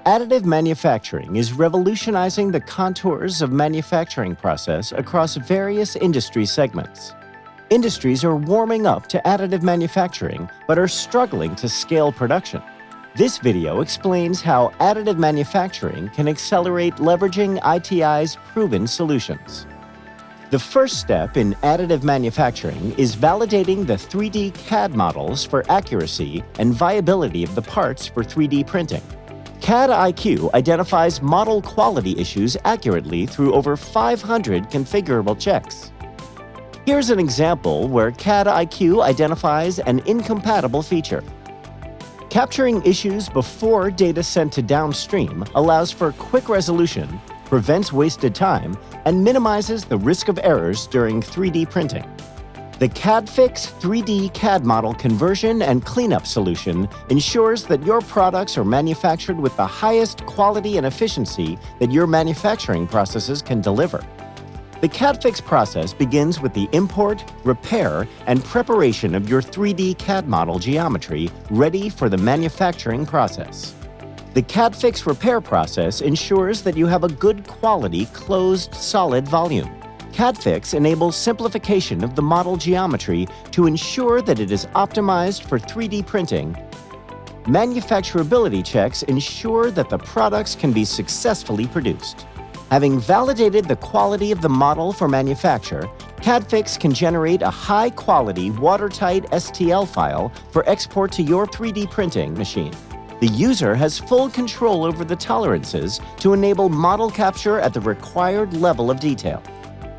Additive manufacturing is revolutionizing the contours of manufacturing process across various industry segments. Industries are warming up to additive manufacturing but are struggling to scale production. This video explains how additive manufacturing can accelerate leveraging ITI's proven solutions. The first step in additive manufacturing is validating the 3D CAD models for accuracy and viability of the parts for 3D printing. CADIQ identifies model quality issues accurately through over 500 configurable checks. Here's an example where CADIQ identifies an incompatible feature. Capturing issues before data sent to downstream allows for quick resolution, prevents wasted time, and minimizes the risk of errors during 3D printing. The CADfix 3D CAD model conversion and cleanup solution ensures that your products are manufactured with the highest quality and efficiency that your manufacturing processes can deliver. The CADfix process begins with the import, repair, and preparation of your 3D CAD model geometry ready for the manufacturing process. The CADfix repair process ensures that you have a good quality closed solid volume. CADfix enables simplification of the model geometry to ensure that it is optimized for 3D printing. Manufacturability checks ensure that the products can be successfully produced. Having validated the quality of the model for manufacture, CADfix can generate a high-quality, watertight STL file for export to your 3D printing machine. The user has full control over the tolerances to enable model capture at the required level of detail.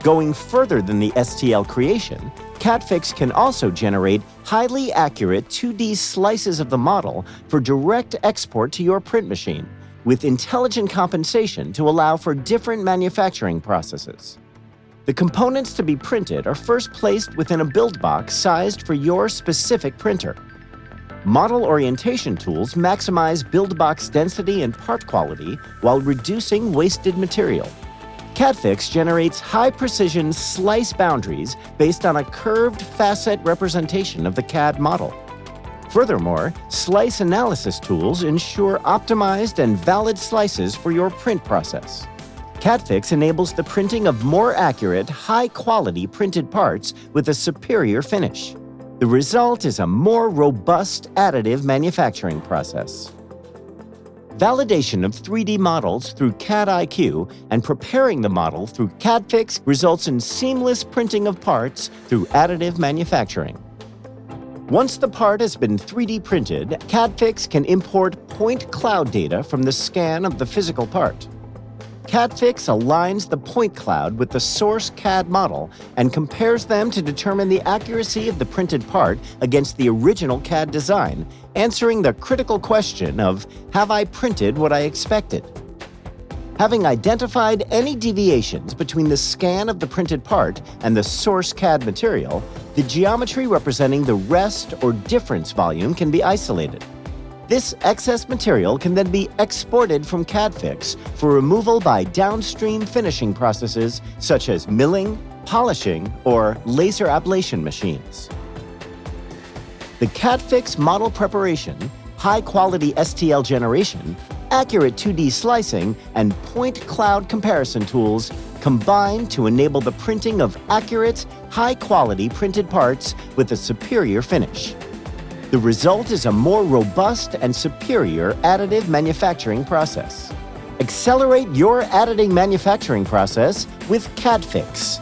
Going further than the STL creation, CADfix can also generate highly accurate 2D slices of the model for direct export to your print machine, with intelligent compensation to allow for different manufacturing processes. The components to be printed are first placed within a build box sized for your specific printer. Model orientation tools maximize build box density and part quality while reducing wasted material. CADfix generates high-precision slice boundaries based on a curved facet representation of the CAD model. Furthermore, slice analysis tools ensure optimized and valid slices for your print process. CADfix enables the printing of more accurate, high-quality printed parts with a superior finish. The result is a more robust additive manufacturing process. Validation of 3D models through CADIQ and preparing the model through CADfix results in seamless printing of parts through additive manufacturing. Once the part has been 3D printed, CADfix can import point cloud data from the scan of the physical part. CADfix aligns the point cloud with the source CAD model and compares them to determine the accuracy of the printed part against the original CAD design, answering the critical question of, have I printed what I expected? Having identified any deviations between the scan of the printed part and the source CAD material, the geometry representing the rest or difference volume can be isolated. This excess material can then be exported from CADfix for removal by downstream finishing processes such as milling, polishing, or laser ablation machines. The CADfix model preparation, high-quality STL generation, accurate 2D slicing, and point cloud comparison tools combine to enable the printing of accurate, high-quality printed parts with a superior finish. The result is a more robust and superior additive manufacturing process. Accelerate your additive manufacturing process with CADfix.